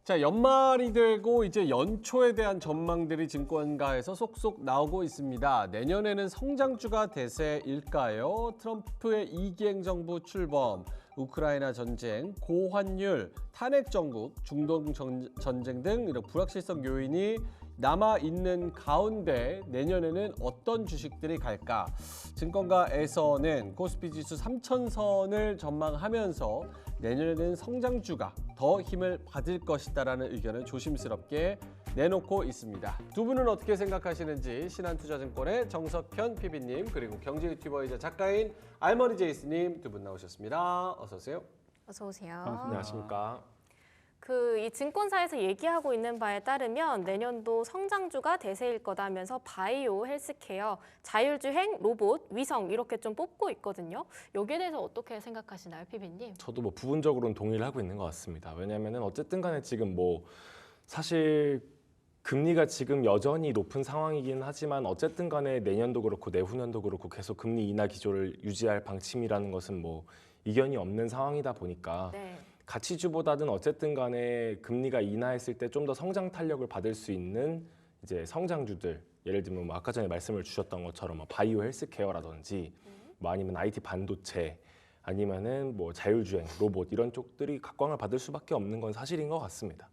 자, 연말이 되고 이제 연초에 대한 전망들이 증권가에서 속속 나오고 있습니다. 내년에는 성장주가 대세일까요? 트럼프의 이기행 정부 출범, 우크라이나 전쟁, 고환율, 탄핵 정국, 중동 전쟁 등 이런 불확실성 요인이 남아있는 가운데 내년에는 어떤 주식들이 갈까? 증권가에서는 코스피 지수 3,000선을 전망하면서 내년에는 성장주가 더 힘을 받을 것이다라는 의견을 조심스럽게 내놓고 있습니다. 두 분은 어떻게 생각하시는지 신한투자증권의 정석현 PB님 그리고 경제 유튜버이자 작가인 알머니 제이스님 두 분 나오셨습니다. 어서 오세요. 어서 오세요. 안녕하십니까. 이 증권사에서 얘기하고 있는 바에 따르면 내년도 성장주가 대세일 거다면서 바이오, 헬스케어, 자율주행, 로봇, 위성 이렇게 좀 뽑고 있거든요. 여기에 대해서 어떻게 생각하시나요, PB님? 저도 뭐 부분적으로는 동의를 하고 있는 것 같습니다. 왜냐하면 어쨌든 간에 지금 뭐 사실 금리가 지금 여전히 높은 상황이긴 하지만 어쨌든 간에 내년도 그렇고 내후년도 그렇고 계속 금리 인하 기조를 유지할 방침이라는 것은 뭐 이견이 없는 상황이다 보니까 네. 가치주보다는 어쨌든 간에 금리가 인하했을 때 좀 더 성장 탄력을 받을 수 있는 이제 성장주들, 예를 들면 뭐 아까 전에 말씀을 주셨던 것처럼 뭐 바이오 헬스케어라든지 뭐 아니면 IT 반도체 아니면은 뭐 자율주행, 로봇 이런 쪽들이 각광을 받을 수밖에 없는 건 사실인 것 같습니다.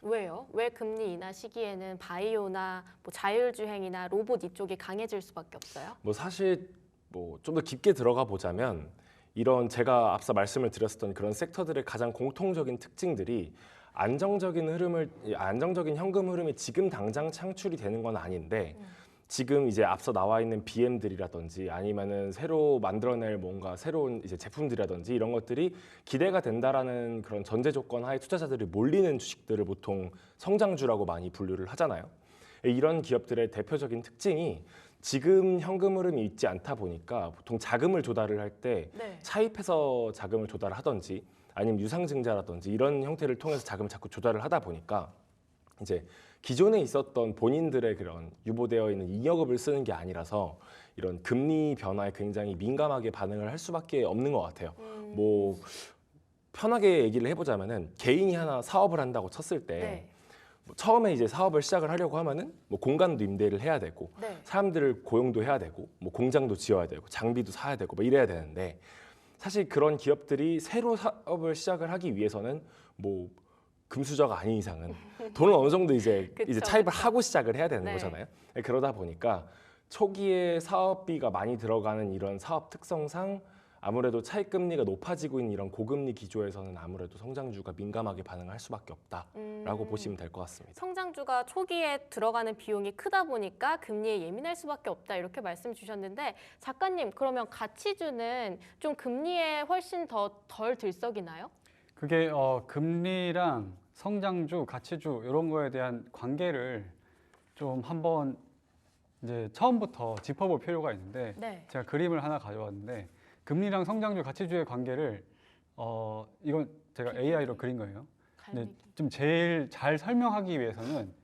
왜요? 왜 금리 인하 시기에는 바이오나 뭐 자율주행이나 로봇 이쪽이 강해질 수밖에 없어요? 뭐 사실 뭐 좀 더 깊게 들어가 보자면 이런 제가 앞서 말씀을 드렸었던 그런 섹터들의 가장 공통적인 특징들이 안정적인 현금 흐름이 지금 당장 창출이 되는 건 아닌데 지금 이제 앞서 나와 있는 BM들이라든지 아니면은 새로 만들어낼 뭔가 새로운 이제 제품들이라든지 이런 것들이 기대가 된다라는 그런 전제 조건 하에 투자자들이 몰리는 주식들을 보통 성장주라고 많이 분류를 하잖아요. 이런 기업들의 대표적인 특징이 지금 현금 흐름이 있지 않다 보니까 보통 자금을 조달을 할 때 네. 차입해서 자금을 조달을 하든지 아니면 유상증자라든지 이런 형태를 통해서 자금을 자꾸 조달을 하다 보니까 이제 기존에 있었던 본인들의 그런 유보되어 있는 잉여금을 쓰는 게 아니라서 이런 금리 변화에 굉장히 민감하게 반응을 할 수밖에 없는 것 같아요. 뭐 편하게 얘기를 해보자면은 개인이 하나 사업을 한다고 쳤을 때 네. 뭐 처음에 이제 사업을 시작을 하려고 하면은 뭐 공간도 임대를 해야 되고 네. 사람들을 고용도 해야 되고 뭐 공장도 지어야 되고 장비도 사야 되고 뭐 이래야 되는데 사실 그런 기업들이 새로 사업을 시작을 하기 위해서는 뭐 금수저가 아닌 이상은 돈을 어느 정도 이제 그쵸, 차입을 그쵸. 하고 시작을 해야 되는 네. 거잖아요. 그러다 보니까 초기에 사업비가 많이 들어가는 이런 사업 특성상 아무래도 차입금리가 높아지고 있는 이런 고금리 기조에서는 아무래도 성장주가 민감하게 반응할 수밖에 없다라고 보시면 될 것 같습니다. 성장주가 초기에 들어가는 비용이 크다 보니까 금리에 예민할 수밖에 없다 이렇게 말씀 주셨는데 작가님 그러면 가치주는 좀 금리에 훨씬 더 덜 들썩이나요? 그게 금리랑 성장주, 가치주 이런 거에 대한 관계를 좀 한번 이제 처음부터 짚어볼 필요가 있는데 네. 제가 그림을 하나 가져왔는데 금리랑 성장주, 가치주의 관계를 이건 제가 AI로 그린 거예요. 근데 갈매기. 좀 제일 잘 설명하기 위해서는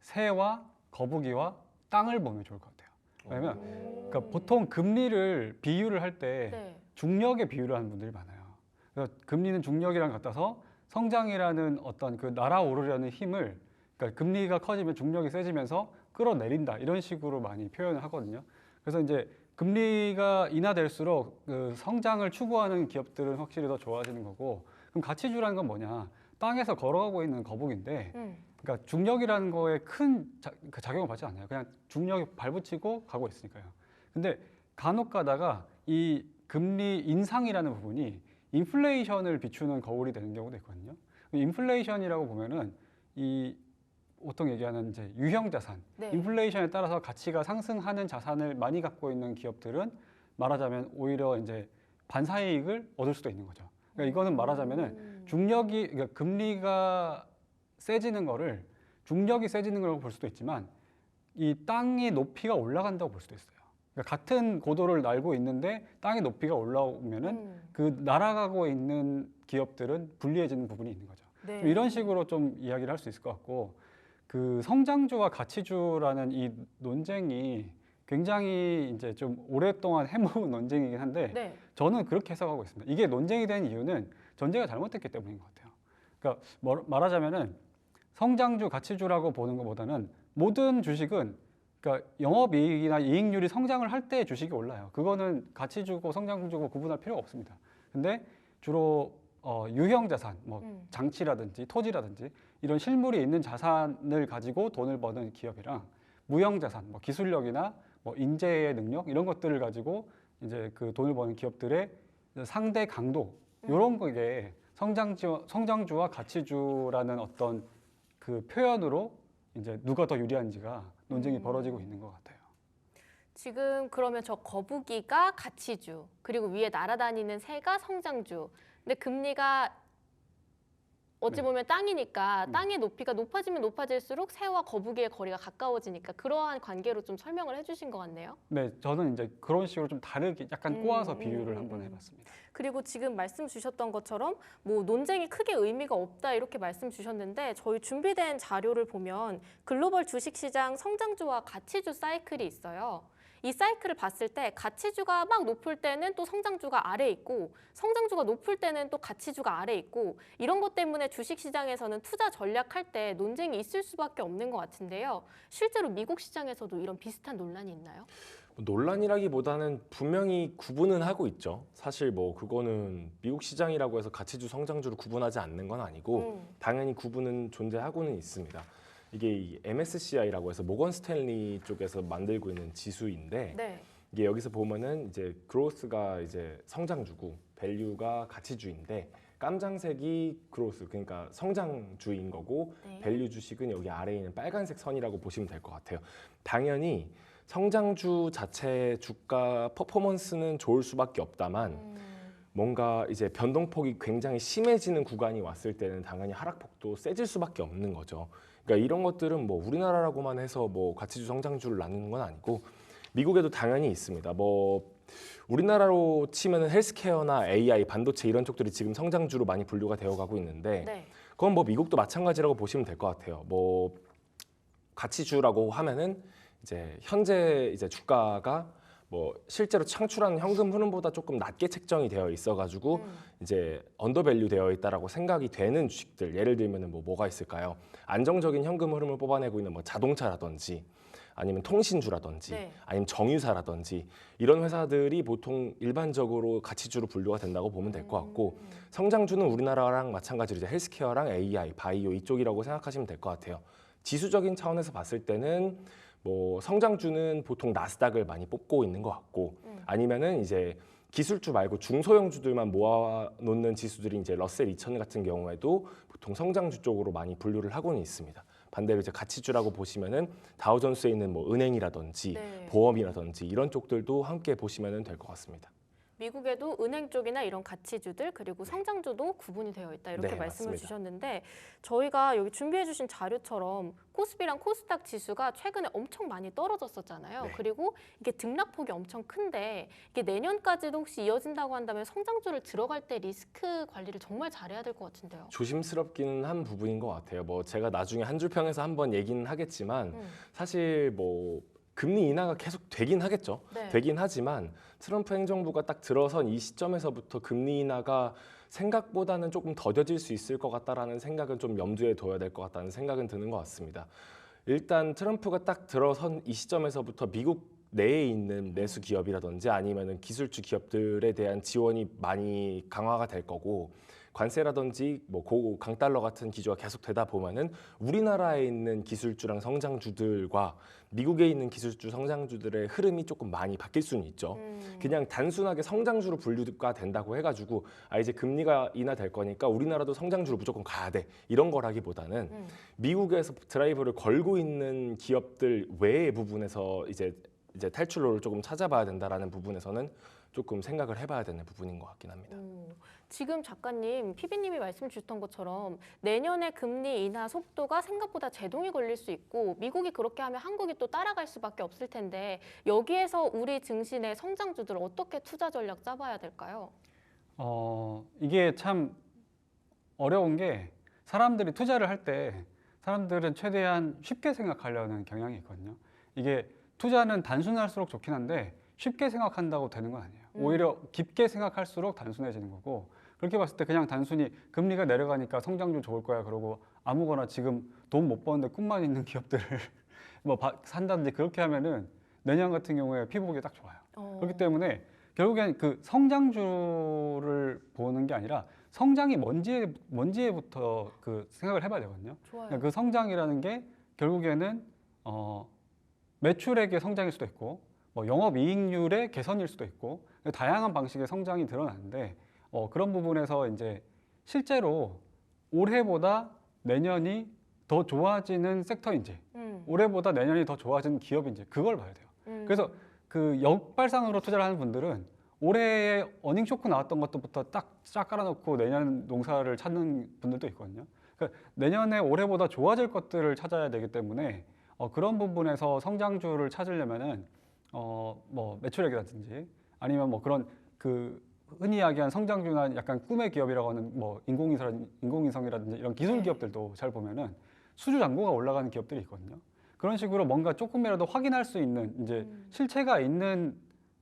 새와 거북이와 땅을 보면 좋을 것 같아요. 왜냐면 그러니까 보통 금리를 비유를 할 때 네. 중력에 비유를 하는 분들이 많아요. 그래서 금리는 중력이랑 같아서 성장이라는 어떤 그 날아오르려는 힘을 그러니까 금리가 커지면 중력이 세지면서 끌어내린다 이런 식으로 많이 표현을 하거든요. 그래서 이제 금리가 인하될수록 그 성장을 추구하는 기업들은 확실히 더 좋아지는 거고 그럼 가치주라는 건 뭐냐? 땅에서 걸어가고 있는 거북인데 그러니까 중력이라는 거에 큰 작용을 받지 않아요. 그냥 중력이 발붙이고 가고 있으니까요. 근데 간혹 가다가 이 금리 인상이라는 부분이 인플레이션을 비추는 거울이 되는 경우도 있거든요. 인플레이션이라고 보면은 이 보통 얘기하는 이제 유형 자산, 네. 인플레이션에 따라서 가치가 상승하는 자산을 많이 갖고 있는 기업들은 말하자면 오히려 이제 반사이익을 얻을 수도 있는 거죠. 그러니까 이거는 말하자면은 그러니까 금리가 세지는 거를 중력이 세지는 거라고 볼 수도 있지만 이 땅의 높이가 올라간다고 볼 수도 있어요. 그러니까 같은 고도를 날고 있는데 땅의 높이가 올라오면은 그 날아가고 있는 기업들은 불리해지는 부분이 있는 거죠. 네. 좀 이런 식으로 좀 이야기를 할 수 있을 것 같고 그 성장주와 가치주라는 이 논쟁이 굉장히 이제 좀 오랫동안 해먹은 논쟁이긴 한데 네. 저는 그렇게 해석하고 있습니다. 이게 논쟁이 된 이유는 전제가 잘못됐기 때문인 것 같아요. 그러니까 말하자면은 성장주, 가치주라고 보는 것보다는 모든 주식은 그러니까 영업이익이나 이익률이 성장을 할 때 주식이 올라요. 그거는 가치주고 성장주고 구분할 필요가 없습니다. 근데 주로 유형 자산, 뭐 장치라든지 토지라든지 이런 실물이 있는 자산을 가지고 돈을 버는 기업이랑 무형 자산, 뭐 기술력이나 뭐 인재의 능력 이런 것들을 가지고 이제 그 돈을 버는 기업들의 상대 강도 이런 거게 성장주와 가치주라는 어떤 그 표현으로 이제 누가 더 유리한지가 논쟁이 벌어지고 있는 것 같아요. 지금 그러면 저 거북이가 가치주, 그리고 위에 날아다니는 새가 성장주. 근데 금리가 어찌 네. 보면 땅이니까 땅의 높이가 높아지면 높아질수록 새와 거북이의 거리가 가까워지니까 그러한 관계로 좀 설명을 해주신 것 같네요. 네, 저는 이제 그런 식으로 좀 다르게 약간 꼬아서 비유를 한번 해봤습니다. 그리고 지금 말씀 주셨던 것처럼 뭐 논쟁이 크게 의미가 없다 이렇게 말씀 주셨는데 저희 준비된 자료를 보면 글로벌 주식시장 성장주와 가치주 사이클이 있어요. 이 사이클을 봤을 때 가치주가 막 높을 때는 또 성장주가 아래에 있고 성장주가 높을 때는 또 가치주가 아래에 있고 이런 것 때문에 주식시장에서는 투자 전략할 때 논쟁이 있을 수밖에 없는 것 같은데요. 실제로 미국 시장에서도 이런 비슷한 논란이 있나요? 논란이라기보다는 분명히 구분은 하고 있죠. 사실 뭐 그거는 미국 시장이라고 해서 가치주, 성장주를 구분하지 않는 건 아니고 당연히 구분은 존재하고는 있습니다. 이게 이 MSCI라고 해서 모건 스탠리 쪽에서 만들고 있는 지수인데 네. 이게 여기서 보면은 이제 그로스가 이제 성장주고 밸류가 가치주인데 깜장색이 그로스 그러니까 성장주인 거고 네. 밸류 주식은 여기 아래에 있는 빨간색 선이라고 보시면 될 것 같아요. 당연히 성장주 자체 주가 퍼포먼스는 좋을 수밖에 없다만 뭔가 이제 변동폭이 굉장히 심해지는 구간이 왔을 때는 당연히 하락폭도 세질 수밖에 없는 거죠. 그러니까 이런 것들은 뭐 우리나라라고만 해서 뭐 가치주, 성장주를 나누는 건 아니고 미국에도 당연히 있습니다. 뭐 우리나라로 치면은 헬스케어나 AI, 반도체 이런 쪽들이 지금 성장주로 많이 분류가 되어가고 있는데 네. 그건 뭐 미국도 마찬가지라고 보시면 될 것 같아요. 뭐 가치주라고 하면은 이제 현재 이제 주가가 뭐 실제로 창출하는 현금 흐름보다 조금 낮게 책정이 되어 있어가지고 이제 언더밸류 되어 있다라고 생각이 되는 주식들 예를 들면은 뭐가 있을까요? 안정적인 현금 흐름을 뽑아내고 있는 뭐 자동차라든지 아니면 통신주라든지 네. 아니면 정유사라든지 이런 회사들이 보통 일반적으로 가치주로 분류가 된다고 보면 될 것 같고 성장주는 우리나라랑 마찬가지로 이제 헬스케어랑 AI, 바이오 이쪽이라고 생각하시면 될 것 같아요. 지수적인 차원에서 봤을 때는 뭐 성장주는 보통 나스닥을 많이 뽑고 있는 것 같고 아니면은 이제 기술주 말고 중소형주들만 모아놓는 지수들이 이제 러셀 2000 같은 경우에도 보통 성장주 쪽으로 많이 분류를 하고는 있습니다. 반대로 이제 가치주라고 보시면은 다우존스에 있는 뭐 은행이라든지 네. 보험이라든지 이런 쪽들도 함께 보시면 될 것 같습니다. 미국에도 은행 쪽이나 이런 가치주들 그리고 성장주도 구분이 되어 있다 이렇게 네, 말씀을 맞습니다. 주셨는데 저희가 여기 준비해 주신 자료처럼 코스피랑 코스닥 지수가 최근에 엄청 많이 떨어졌었잖아요. 네. 그리고 이게 등락폭이 엄청 큰데 이게 내년까지도 혹시 이어진다고 한다면 성장주를 들어갈 때 리스크 관리를 정말 잘해야 될 것 같은데요. 조심스럽기는 한 부분인 것 같아요. 뭐 제가 나중에 한 줄 평에서 한번 얘기는 하겠지만 사실 뭐 금리 인하가 계속 되긴 하겠죠. 네. 되긴 하지만 트럼프 행정부가 딱 들어선 이 시점에서부터 금리 인하가 생각보다는 조금 더뎌질 수 있을 것 같다라는 생각은 좀 염두에 둬야 될 것 같다는 생각은 드는 것 같습니다. 일단 트럼프가 딱 들어선 이 시점에서부터 미국 내에 있는 내수 기업이라든지 아니면은 기술주 기업들에 대한 지원이 많이 강화가 될 거고 관세라든지 뭐 강달러 같은 기조가 계속 되다 보면은 우리나라에 있는 기술주랑 성장주들과 미국에 있는 기술주 성장주들의 흐름이 조금 많이 바뀔 수는 있죠. 그냥 단순하게 성장주로 분류가 된다고 해가지고 이제 금리가 인하될 거니까 우리나라도 성장주로 무조건 가야 돼 이런 거라기보다는 미국에서 드라이브를 걸고 있는 기업들 외의 부분에서 이제 탈출로를 조금 찾아봐야 된다라는 부분에서는 조금 생각을 해봐야 되는 부분인 것 같긴 합니다. 지금 작가님, PB님이 말씀 주셨던 것처럼 내년에 금리 인하 속도가 생각보다 제동이 걸릴 수 있고 미국이 그렇게 하면 한국이 또 따라갈 수밖에 없을 텐데 여기에서 우리 증시의 성장주들 어떻게 투자 전략 짜봐야 될까요? 이게 참 어려운 게 사람들이 투자를 할 때 사람들은 최대한 쉽게 생각하려는 경향이 있거든요. 이게 투자는 단순할수록 좋긴 한데 쉽게 생각한다고 되는 건 아니에요. 오히려 깊게 생각할수록 단순해지는 거고 그렇게 봤을 때 그냥 단순히 금리가 내려가니까 성장률 좋을 거야 그러고 아무거나 지금 돈 못 버는데 꿈만 있는 기업들을 뭐 산다든지 그렇게 하면은 내년 같은 경우에 피보기 딱 좋아요. 그렇기 때문에 결국엔 그 성장주를 보는 게 아니라 성장이 뭔지에부터 그 생각을 해봐야 되거든요. 좋아요. 그러니까 그 성장이라는 게 결국에는 매출액의 성장일 수도 있고 뭐 영업이익률의 개선일 수도 있고 다양한 방식의 성장이 드러나는데 그런 부분에서 이제 실제로 올해보다 내년이 더 좋아지는 섹터인지 올해보다 내년이 더 좋아지는 기업인지 그걸 봐야 돼요. 그래서 그 역발상으로 투자를 하는 분들은 올해에 어닝 쇼크 나왔던 것부터 쫙 깔아놓고 내년 농사를 찾는 분들도 있거든요. 그러니까 내년에 올해보다 좋아질 것들을 찾아야 되기 때문에 그런 부분에서 성장주를 찾으려면은 뭐 매출액이라든지 아니면 뭐 그런 그 흔히 이야기한 성장주나 약간 꿈의 기업이라고 하는 뭐 인공위성이라든지 이런 기술 기업들도 잘 보면은 수주 잔고가 올라가는 기업들이 있거든요. 그런 식으로 뭔가 조금이라도 확인할 수 있는 이제 실체가 있는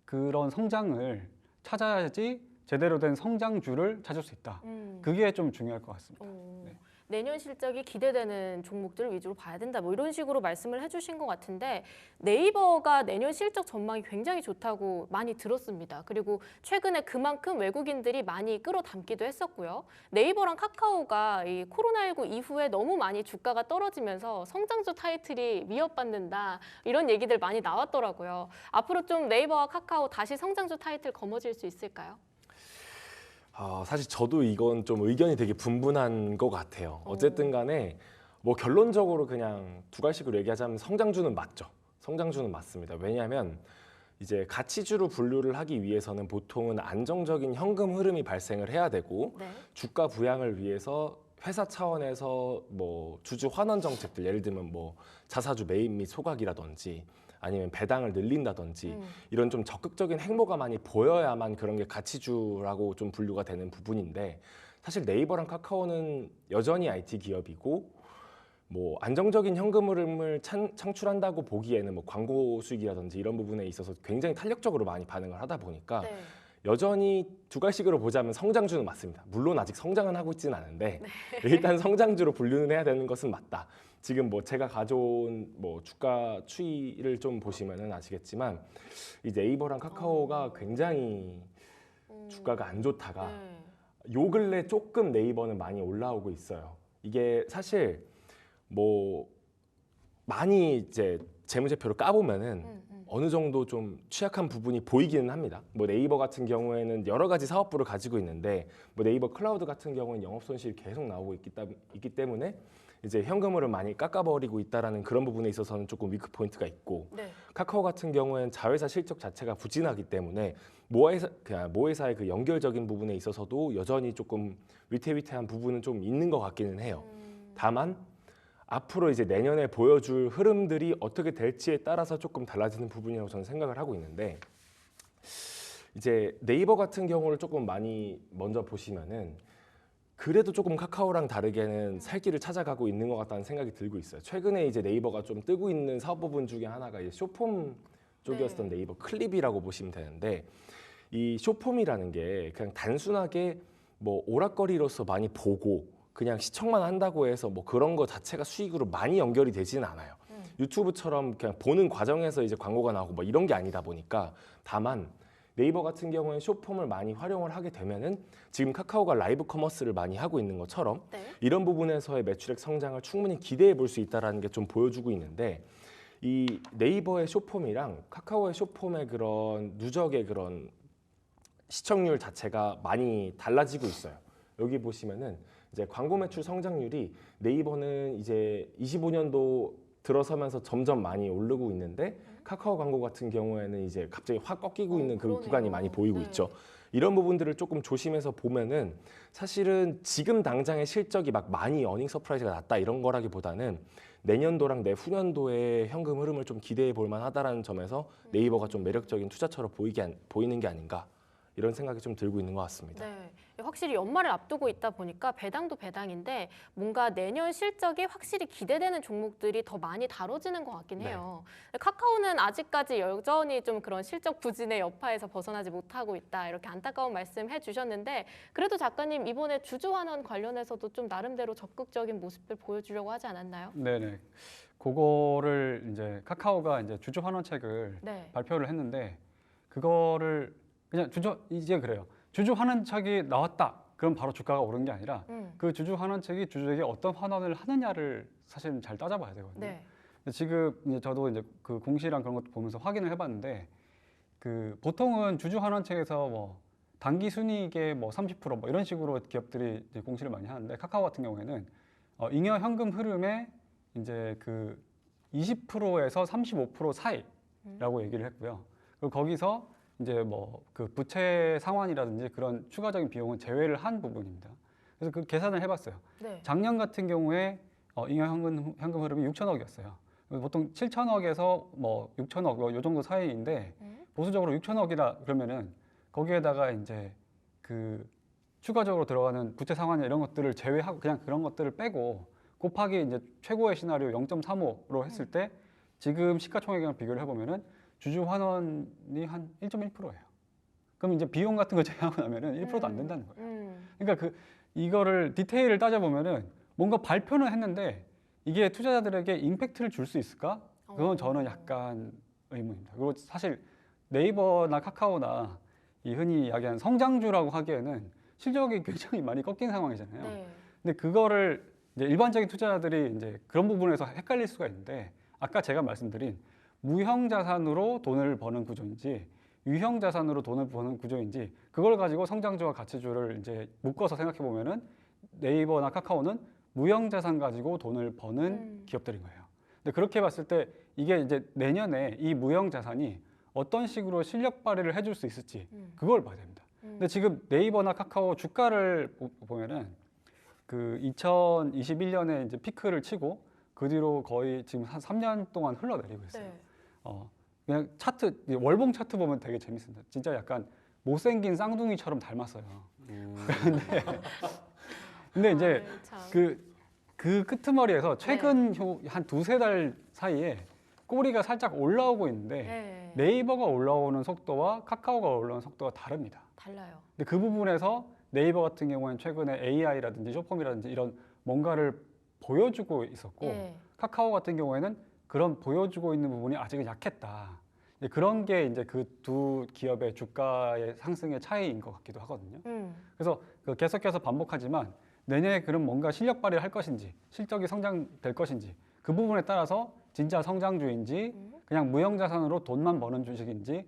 그런 성장을 찾아야지 제대로 된 성장주를 찾을 수 있다. 그게 좀 중요할 것 같습니다. 네. 내년 실적이 기대되는 종목들 위주로 봐야 된다. 뭐 이런 식으로 말씀을 해주신 것 같은데 네이버가 내년 실적 전망이 굉장히 좋다고 많이 들었습니다. 그리고 최근에 그만큼 외국인들이 많이 끌어담기도 했었고요. 네이버랑 카카오가 이 코로나19 이후에 너무 많이 주가가 떨어지면서 성장주 타이틀이 위협받는다. 이런 얘기들 많이 나왔더라고요. 앞으로 좀 네이버와 카카오 다시 성장주 타이틀 거머쥘 수 있을까요? 사실 저도 이건 좀 의견이 되게 분분한 것 같아요. 어쨌든 간에 뭐 결론적으로 그냥 두 가지식으로 얘기하자면 성장주는 맞죠. 성장주는 맞습니다. 왜냐하면 이제 가치주로 분류를 하기 위해서는 보통은 안정적인 현금 흐름이 발생을 해야 되고 주가 부양을 위해서 회사 차원에서 뭐 주주 환원 정책들 예를 들면 뭐 자사주 매입 및 소각이라든지 아니면 배당을 늘린다든지 이런 좀 적극적인 행보가 많이 보여야만 그런 게 가치주라고 좀 분류가 되는 부분인데 사실 네이버랑 카카오는 여전히 IT 기업이고 뭐 안정적인 현금 흐름을 창출한다고 보기에는 뭐 광고 수익이라든지 이런 부분에 있어서 굉장히 탄력적으로 많이 반응을 하다 보니까 여전히 두 가지식으로 보자면 성장주는 맞습니다. 물론 아직 성장은 하고 있지는 않은데 일단 성장주로 분류는 해야 되는 것은 맞다. 지금 뭐 제가 가져온 뭐 주가 추이를 좀 보시면은 아시겠지만 이 네이버랑 카카오가 굉장히 주가가 안 좋다가 요 근래 조금 네이버는 많이 올라오고 있어요. 이게 사실 뭐 많이 이제 재무제표를 까보면은 어느 정도 좀 취약한 부분이 보이기는 합니다. 뭐 네이버 같은 경우에는 여러 가지 사업부를 가지고 있는데 뭐 네이버 클라우드 같은 경우는 영업 손실이 계속 나오고 있기 때문에 이제 현금으로 많이 깎아버리고 있다라는 그런 부분에 있어서는 조금 위크 포인트가 있고 카카오 같은 경우에는 자회사 실적 자체가 부진하기 때문에 모회사의 그 연결적인 부분에 있어서도 여전히 조금 위태위태한 부분은 좀 있는 것 같기는 해요. 다만 앞으로 이제 내년에 보여줄 흐름들이 어떻게 될지에 따라서 조금 달라지는 부분이라고 저는 생각을 하고 있는데 이제 네이버 같은 경우를 조금 많이 먼저 보시면은 그래도 조금 카카오랑 다르게는 살 길을 찾아가고 있는 것 같다는 생각이 들고 있어요. 최근에 이제 네이버가 좀 뜨고 있는 사업 부분 중에 하나가 이제 쇼폼 쪽이었던 네이버 클립이라고 보시면 되는데 이 쇼폼이라는 게 그냥 단순하게 뭐 오락거리로서 많이 보고 그냥 시청만 한다고 해서 뭐 그런 거 자체가 수익으로 많이 연결이 되지는 않아요. 유튜브처럼 그냥 보는 과정에서 이제 광고가 나오고 뭐 이런 게 아니다 보니까 다만 네이버 같은 경우에는 쇼폼을 많이 활용을 하게 되면은 지금 카카오가 라이브 커머스를 많이 하고 있는 것처럼 이런 부분에서의 매출액 성장을 충분히 기대해 볼 수 있다라는 게 좀 보여주고 있는데 이 네이버의 쇼폼이랑 카카오의 쇼폼의 그런 누적의 그런 시청률 자체가 많이 달라지고 있어요. 여기 보시면은 이제 광고 매출 성장률이 네이버는 이제 25년도 들어서면서 점점 많이 오르고 있는데 카카오 광고 같은 경우에는 이제 갑자기 확 꺾이고 있는 그 구간이 많이 보이고 있죠. 이런 부분들을 조금 조심해서 보면은 사실은 지금 당장의 실적이 막 많이 어닝 서프라이즈가 났다 이런 거라기보다는 내년도랑 내후년도의 현금 흐름을 좀 기대해 볼 만하다라는 점에서 네이버가 좀 매력적인 투자처로 보이는 게 아닌가 이런 생각이 좀 들고 있는 것 같습니다. 네, 확실히 연말을 앞두고 있다 보니까 배당도 배당인데 뭔가 내년 실적이 확실히 기대되는 종목들이 더 많이 다뤄지는 것 같긴 해요. 카카오는 아직까지 여전히 좀 그런 실적 부진의 여파에서 벗어나지 못하고 있다 이렇게 안타까운 말씀 해주셨는데 그래도 작가님 이번에 주주환원 관련해서도 좀 나름대로 적극적인 모습들 보여주려고 하지 않았나요? 네네. 그거를 이제 카카오가 이제 주주 환원책을 네. 발표를 했는데 그거를 그냥 이제 그래요. 주주 환원책이 나왔다. 그럼 바로 주가가 오른 게 아니라 그 주주 환원책이 주주에게 어떤 환원을 하느냐를 사실 잘 따져봐야 되거든요. 네. 근데 지금 이제 저도 이제 그 공시랑 그런 것도 보면서 확인을 해봤는데 그 보통은 주주 환원책에서 뭐 단기 순이익의 뭐 30%뭐 이런 식으로 기업들이 이제 공시를 많이 하는데 카카오 같은 경우에는 잉여 현금 흐름의 이제 그 20%에서 35% 사이라고 얘기를 했고요. 그리고 거기서 이제 뭐 그 부채 상환이라든지 그런 추가적인 비용은 제외를 한 부분입니다. 그래서 그 계산을 해봤어요. 네. 작년 같은 경우에 잉여 현금 흐름이 6천억이었어요. 보통 7천억에서 뭐 6천억 요 정도 사이인데 보수적으로 6천억이다 그러면은 거기에다가 이제 그 추가적으로 들어가는 부채 상환이나 이런 것들을 제외하고 그냥 그런 것들을 빼고 곱하기 이제 최고의 시나리오 0.35로 했을 때 지금 시가총액이랑 비교를 해보면은 주주 환원이 한 1.1%예요. 그럼 이제 비용 같은 거 제외하고 나면은 1%도 안 된다는 거예요. 그러니까 이거를 디테일을 따져보면은 뭔가 발표는 했는데 이게 투자자들에게 임팩트를 줄 수 있을까? 그건 저는 약간 의문입니다. 그리고 사실 네이버나 카카오나 이 흔히 이야기하는 성장주라고 하기에는 실적이 굉장히 많이 꺾인 상황이잖아요. 네. 근데 그거를 이제 일반적인 투자자들이 이제 그런 부분에서 헷갈릴 수가 있는데 아까 제가 말씀드린 무형 자산으로 돈을 버는 구조인지 유형 자산으로 돈을 버는 구조인지 그걸 가지고 성장주와 가치주를 이제 묶어서 생각해 보면은 네이버나 카카오는 무형 자산 가지고 돈을 버는 기업들인 거예요. 근데 그렇게 봤을 때 이게 이제 내년에 이 무형 자산이 어떤 식으로 실력 발휘를 해줄 수 있을지 그걸 봐야 됩니다. 근데 지금 네이버나 카카오 주가를 보면은 그 2021년에 이제 피크를 치고 그 뒤로 거의 지금 한 3년 동안 흘러내리고 있어요. 네. 그냥 차트 월봉 차트 보면 되게 재밌습니다. 진짜 약간 못생긴 쌍둥이처럼 닮았어요. 근데 이제 참. 그 끄트머리에서 최근 한 두세 달 사이에 꼬리가 살짝 올라오고 있는데 네. 네이버가 올라오는 속도와 카카오가 올라오는 속도가 다릅니다. 달라요. 근데 그 부분에서 네이버 같은 경우에는 최근에 AI라든지 쇼폼이라든지 이런 뭔가를 보여주고 있었고 네. 카카오 같은 경우에는 그런 보여주고 있는 부분이 아직은 약했다. 이제 그런 게 이제 그 두 기업의 주가의 상승의 차이인 것 같기도 하거든요. 그래서 계속해서 반복하지만 내년에 그런 뭔가 실력 발휘를 할 것인지 실적이 성장될 것인지 그 부분에 따라서 진짜 성장주인지 그냥 무형 자산으로 돈만 버는 주식인지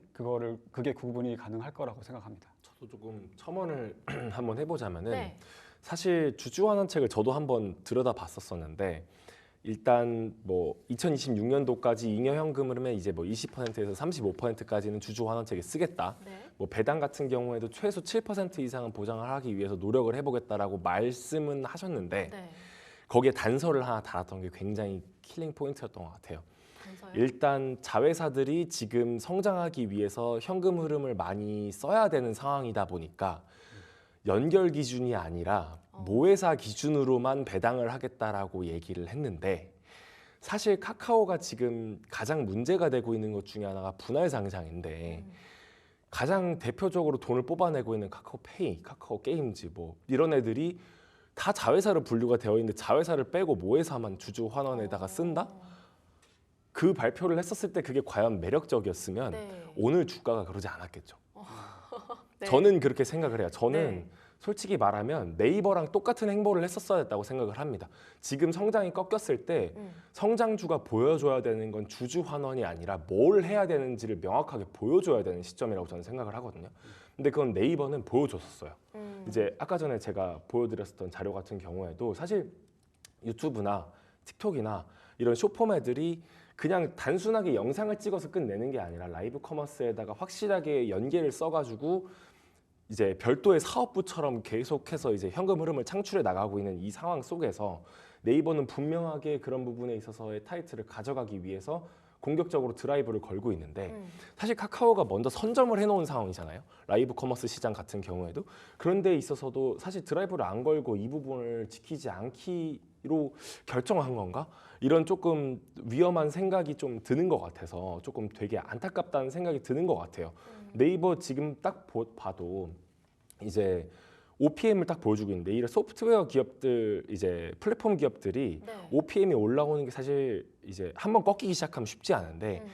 그게 구분이 가능할 거라고 생각합니다. 저도 조금 첨언을 한번 해보자면은 네. 사실 주주 환원책을 저도 한번 들여다봤었었는데 일단 뭐 2026년도까지 잉여 현금 흐름에 이제 뭐 20%에서 35%까지는 주주 환원책에 쓰겠다. 네. 뭐 배당 같은 경우에도 최소 7% 이상은 보장을 하기 위해서 노력을 해보겠다라고 말씀은 하셨는데 네. 거기에 단서를 하나 달았던 게 굉장히 킬링 포인트였던 것 같아요. 단서요? 일단 자회사들이 지금 성장하기 위해서 현금 흐름을 많이 써야 되는 상황이다 보니까 연결 기준이 아니라 모회사 기준으로만 배당을 하겠다라고 얘기를 했는데 사실 카카오가 지금 가장 문제가 되고 있는 것 중에 하나가 분할 상장인데 가장 대표적으로 돈을 뽑아내고 있는 카카오페이, 카카오게임즈 뭐 이런 애들이 다 자회사로 분류가 되어 있는데 자회사를 빼고 모회사만 주주 환원에다가 쓴다? 그 발표를 했었을 때 그게 과연 매력적이었으면 네. 오늘 주가가 그러지 않았겠죠. 네. 저는 그렇게 생각을 해요. 저는 네. 솔직히 말하면 네이버랑 똑같은 행보를 했었어야 했다고 생각을 합니다. 지금 성장이 꺾였을 때 성장주가 보여줘야 되는 건 주주 환원이 아니라 뭘 해야 되는지를 명확하게 보여줘야 되는 시점이라고 저는 생각을 하거든요. 근데 그건 네이버는 보여줬었어요. 이제 아까 전에 제가 보여드렸었던 자료 같은 경우에도 사실 유튜브나 틱톡이나 이런 쇼폼애들이 그냥 단순하게 영상을 찍어서 끝내는 게 아니라 라이브 커머스에다가 확실하게 연계를 써가지고 이제 별도의 사업부처럼 계속해서 이제 현금 흐름을 창출해 나가고 있는 이 상황 속에서 네이버는 분명하게 그런 부분에 있어서의 타이틀을 가져가기 위해서 공격적으로 드라이브를 걸고 있는데 사실 카카오가 먼저 선점을 해놓은 상황이잖아요. 라이브 커머스 시장 같은 경우에도. 그런 데 있어서도 사실 드라이브를 안 걸고 이 부분을 지키지 않기로 결정한 건가? 이런 조금 위험한 생각이 좀 드는 것 같아서 조금 되게 안타깝다는 생각이 드는 것 같아요. 네이버 지금 딱 봐도 이제 OPM을 딱 보여주고 있는데 이런 소프트웨어 기업들 이제 플랫폼 기업들이 네. OPM이 올라오는 게 사실 이제 한번 꺾이기 시작하면 쉽지 않은데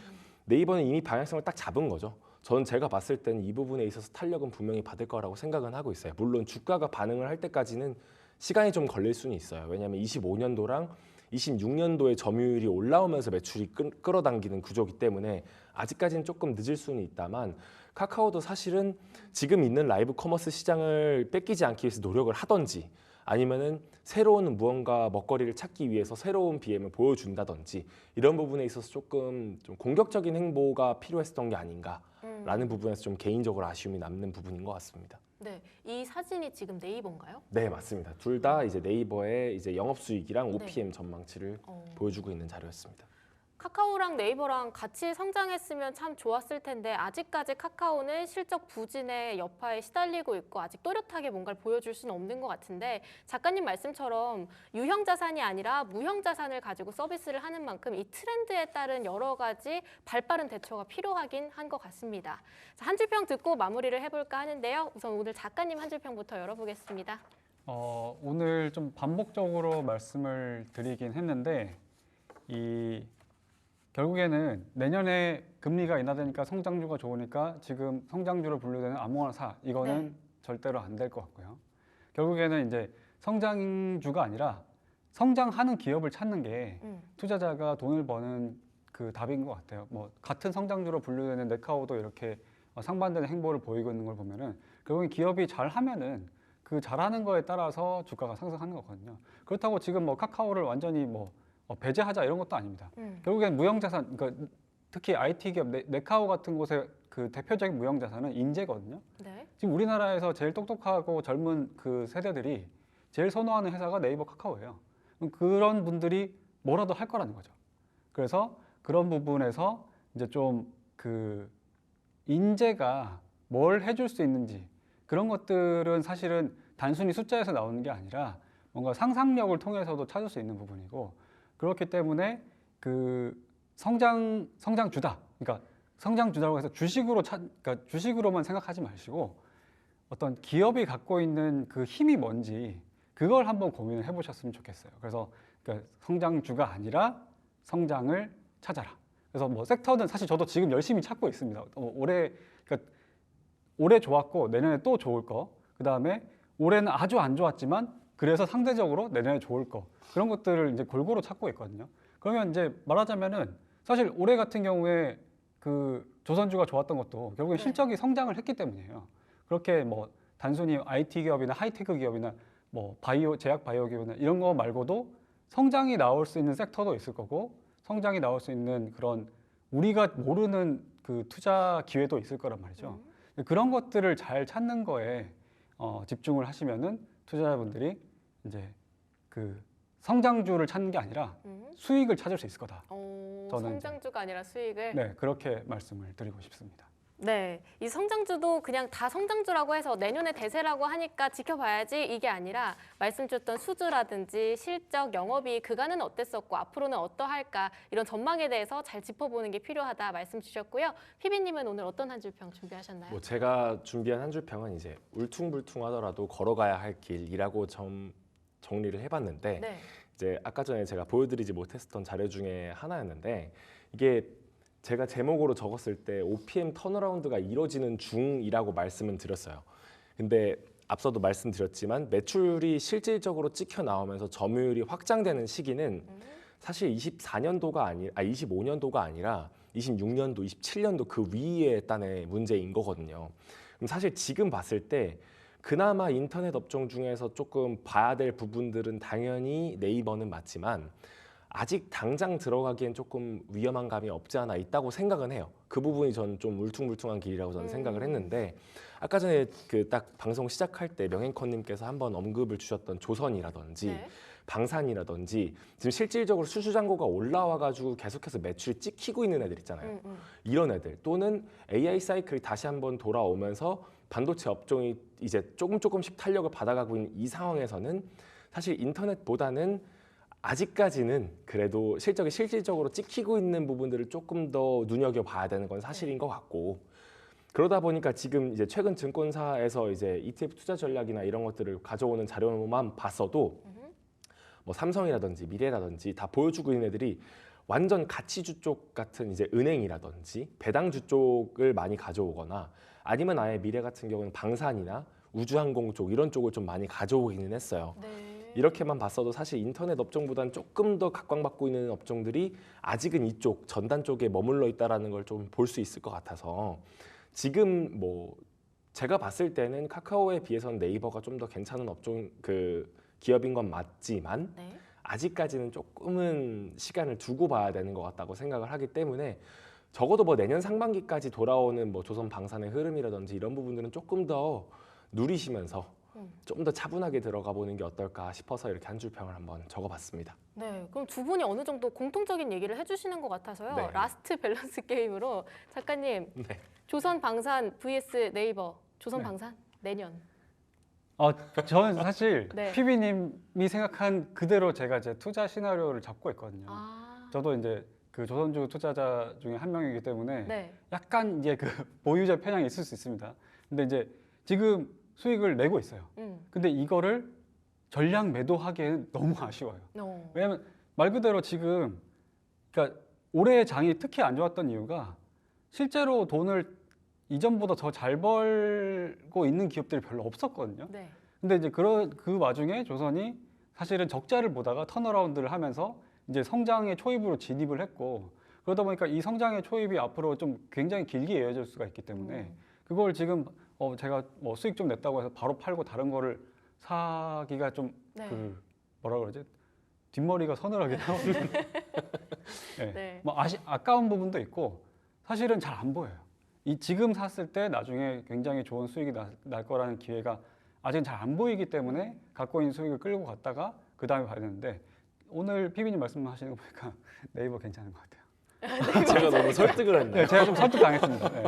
네이버는 이미 방향성을 딱 잡은 거죠. 저는 제가 봤을 때는 이 부분에 있어서 탄력은 분명히 받을 거라고 생각은 하고 있어요. 물론 주가가 반응을 할 때까지는 시간이 좀 걸릴 수는 있어요. 왜냐하면 25년도랑 26년도에 점유율이 올라오면서 매출이 끌어당기는 구조이기 때문에 아직까지는 조금 늦을 수는 있다만 카카오도 사실은 지금 있는 라이브 커머스 시장을 뺏기지 않기 위해서 노력을 하던지 아니면은 새로운 무언가 먹거리를 찾기 위해서 새로운 BM을 보여준다든지 이런 부분에 있어서 조금 좀 공격적인 행보가 필요했었던 게 아닌가라는 부분에서 좀 개인적으로 아쉬움이 남는 부분인 것 같습니다. 네, 이 사진이 지금 네이버인가요? 네, 맞습니다. 둘 다 이제 네이버의 이제 영업수익이랑 네. OPM 전망치를 보여주고 있는 자료였습니다. 카카오랑 네이버랑 같이 성장했으면 참 좋았을 텐데 아직까지 카카오는 실적 부진의 여파에 시달리고 있고 아직 또렷하게 뭔가를 보여줄 수는 없는 것 같은데 작가님 말씀처럼 유형 자산이 아니라 무형 자산을 가지고 서비스를 하는 만큼 이 트렌드에 따른 여러 가지 발빠른 대처가 필요하긴 한 것 같습니다. 자, 한 줄 평 듣고 마무리를 해볼까 하는데요. 우선 오늘 작가님 한 줄 평부터 열어보겠습니다. 오늘 좀 반복적으로 말씀을 드리긴 했는데 결국에는 내년에 금리가 인하되니까 성장주가 좋으니까 지금 성장주로 분류되는 아무거나 사 이거는 네. 절대로 안 될 것 같고요. 결국에는 이제 성장주가 아니라 성장하는 기업을 찾는 게 투자자가 돈을 버는 그 답인 것 같아요. 뭐 같은 성장주로 분류되는 네카오도 이렇게 상반되는 행보를 보이고 있는 걸 보면은 결국엔 기업이 잘하면은 그 잘하는 거에 따라서 주가가 상승하는 거거든요. 그렇다고 지금 뭐 카카오를 완전히 배제하자 이런 것도 아닙니다. 결국엔 무형자산, 그러니까 특히 IT 기업 네카오 같은 곳의 그 대표적인 무형자산은 인재거든요. 네. 지금 우리나라에서 제일 똑똑하고 젊은 그 세대들이 제일 선호하는 회사가 네이버 카카오예요. 그럼 그런 분들이 뭐라도 할 거라는 거죠. 그래서 그런 부분에서 이제 좀 그 인재가 뭘 해줄 수 있는지 그런 것들은 사실은 단순히 숫자에서 나오는 게 아니라 뭔가 상상력을 통해서도 찾을 수 있는 부분이고 그렇기 때문에 그 성장주다. 그러니까 성장주다고 해서 그러니까 주식으로만 생각하지 마시고 어떤 기업이 갖고 있는 그 힘이 뭔지 그걸 한번 고민을 해보셨으면 좋겠어요. 그래서 그러니까 성장주가 아니라 성장을 찾아라. 그래서 뭐 섹터는 사실 저도 지금 열심히 찾고 있습니다. 그러니까 올해 좋았고 내년에 또 좋을 거. 그 다음에 올해는 아주 안 좋았지만 그래서 상대적으로 내년에 좋을 거. 그런 것들을 이제 골고루 찾고 있거든요. 그러면 이제 말하자면은 사실 올해 같은 경우에 그 조선주가 좋았던 것도 결국에 실적이 성장을 했기 때문이에요. 그렇게 뭐 단순히 IT 기업이나 하이테크 기업이나 뭐 제약 바이오 기업이나 이런 거 말고도 성장이 나올 수 있는 섹터도 있을 거고 성장이 나올 수 있는 그런 우리가 모르는 그 투자 기회도 있을 거란 말이죠. 그런 것들을 잘 찾는 거에 집중을 하시면은 투자자분들이 이제 그 성장주를 찾는 게 아니라 수익을 찾을 수 있을 거다. 저는 성장주가 아니라 수익을. 네, 그렇게 말씀을 드리고 싶습니다. 네, 이 성장주도 그냥 다 성장주라고 해서 내년에 대세라고 하니까 지켜봐야지 이게 아니라 말씀 주셨던 수주라든지 실적, 영업이익 그간은 어땠었고 앞으로는 어떠할까 이런 전망에 대해서 잘 짚어보는 게 필요하다 말씀 주셨고요. 피비님은 오늘 어떤 한 줄 평 준비하셨나요? 뭐 제가 준비한 한 줄 평은 이제 울퉁불퉁하더라도 걸어가야 할 길이라고 정리를 해봤는데 네. 이제 아까 전에 제가 보여드리지 못했었던 자료 중에 하나였는데 이게 제가 제목으로 적었을 때 OPM 턴어라운드가 이루어지는 중이라고 말씀은 드렸어요. 근데 앞서도 말씀드렸지만 매출이 실질적으로 찍혀 나오면서 점유율이 확장되는 시기는 사실 25년도가 아니라 26년도, 27년도 그 위에 딴의 문제인 거거든요. 그럼 사실 지금 봤을 때 그나마 인터넷 업종 중에서 조금 봐야 될 부분들은 당연히 네이버는 맞지만 아직 당장 들어가기엔 조금 위험한 감이 없지 않아 있다고 생각은 해요. 그 부분이 저는 좀 울퉁불퉁한 길이라고 저는 생각을 했는데 아까 전에 그 딱 방송 시작할 때 명앵커님께서 한번 언급을 주셨던 조선이라든지 방산이라든지 지금 실질적으로 수주 잔고가 올라와가지고 계속해서 매출이 찍히고 있는 애들 있잖아요. 이런 애들 또는 AI 사이클이 다시 한번 돌아오면서 반도체 업종이 이제 조금씩 탄력을 받아가고 있는 이 상황에서는 사실 인터넷보다는 아직까지는 그래도 실질적으로 찍히고 있는 부분들을 조금 더 눈여겨봐야 되는 건 사실인 것 같고, 그러다 보니까 지금 이제 최근 증권사에서 이제 ETF 투자 전략이나 이런 것들을 가져오는 자료만 봤어도 뭐 삼성이라든지 미래라든지 다 보여주고 있는 애들이 완전 가치주 쪽 같은 이제 은행이라든지 배당주 쪽을 많이 가져오거나 아니면 아예 미래 같은 경우는 방산이나 우주항공 쪽 이런 쪽을 좀 많이 가져오기는 했어요. 네. 이렇게만 봤어도 사실 인터넷 업종보다는 조금 더 각광받고 있는 업종들이 아직은 이쪽 전단 쪽에 머물러 있다라는 걸 좀 볼 수 있을 것 같아서 지금 뭐 제가 봤을 때는 카카오에 비해서는 네이버가 좀 더 괜찮은 업종 기업인 건 맞지만 네. 아직까지는 조금은 시간을 두고 봐야 되는 것 같다고 생각을 하기 때문에 적어도 뭐 내년 상반기까지 돌아오는 뭐 조선 방산의 흐름이라든지 이런 부분들은 조금 더 누리시면서 좀 더 차분하게 들어가 보는 게 어떨까 싶어서 이렇게 한 줄 평을 한번 적어봤습니다. 네, 그럼 두 분이 어느 정도 공통적인 얘기를 해주시는 것 같아서요. 네. 라스트 밸런스 게임으로 작가님, 네. 조선 방산 vs 네이버, 조선 네. 방산 내년. 저는 사실 네. PB님이 생각한 그대로 제가 제 투자 시나리오를 잡고 있거든요. 아, 저도 이제 그 조선주 투자자 중에 한 명이기 때문에 네, 약간 이제 그 보유자 편향이 있을 수 있습니다. 근데 이제 지금 수익을 내고 있어요. 근데 이거를 전량 매도하기에는 너무 아쉬워요. 왜냐하면 말 그대로 지금 그러니까 올해 장이 특히 안 좋았던 이유가 실제로 돈을 이전보다 더 잘 벌고 있는 기업들이 별로 없었거든요. 네, 근데 이제 그 와중에 조선이 사실은 적자를 보다가 턴어라운드를 하면서 이제 성장의 초입으로 진입을 했고, 그러다 보니까 이 성장의 초입이 앞으로 좀 굉장히 길게 이어질 수가 있기 때문에 그걸 지금 제가 뭐 수익 좀 냈다고 해서 바로 팔고 다른 거를 사기가 좀 네. 뭐라 그러지? 뒷머리가 서늘하게 나오는 네. 네. 뭐 아까운 부분도 있고 사실은 잘 안 보여요. 지금 샀을 때 나중에 굉장히 좋은 수익이 날 거라는 기회가 아직은 잘 안 보이기 때문에 갖고 있는 수익을 끌고 갔다가 그 다음에 봐야 되는데, 오늘 피비님 말씀하시는 거 보니까 네이버 괜찮은 것 같아요. 제가 너무 설득을 했나요? 네, 제가 좀 설득당했습니다. 네.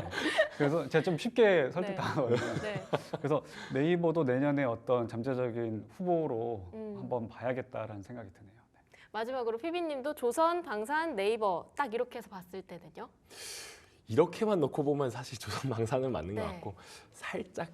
그래서 제가 좀 쉽게 설득당하거든요. 네. 그래서 네이버도 내년에 어떤 잠재적인 후보로 한번 봐야겠다라는 생각이 드네요. 네. 마지막으로 피비님도 조선, 방산, 네이버 딱 이렇게 해서 봤을 때는요? 이렇게만 놓고 보면 사실 조선 방산은 맞는 것 네. 같고 살짝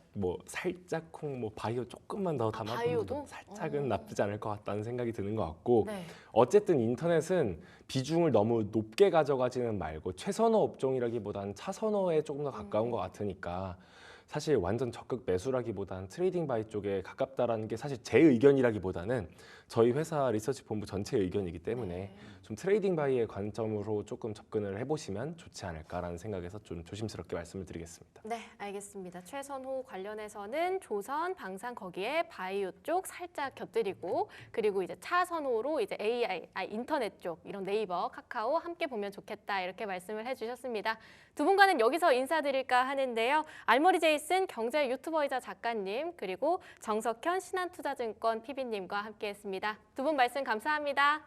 콩 바이오 조금만 더 담아보면 바이오도? 살짝은 나쁘지 않을 것 같다는 생각이 드는 것 같고, 네. 어쨌든 인터넷은 비중을 너무 높게 가져가지는 말고 최선호 업종이라기보다는 차선호에 조금 더 가까운 것 같으니까 사실 완전 적극 매수라기보다는 트레이딩 바이 쪽에 가깝다라는 게 사실 제 의견이라기보다는 저희 회사 리서치 본부 전체의 의견이기 때문에 좀 트레이딩 바이의 관점으로 조금 접근을 해보시면 좋지 않을까라는 생각에서 좀 조심스럽게 말씀을 드리겠습니다. 네, 알겠습니다. 최선호 관련해서는 조선, 방산 거기에 바이오 쪽 살짝 곁들이고, 그리고 이제 차선호로 이제 AI, 인터넷 쪽 이런 네이버, 카카오 함께 보면 좋겠다 이렇게 말씀을 해주셨습니다. 두 분과는 여기서 인사드릴까 하는데요. 알머리 제이슨 경제 유튜버이자 작가님, 그리고 정석현 신한투자증권 PB님과 함께했습니다. 두 분 말씀 감사합니다.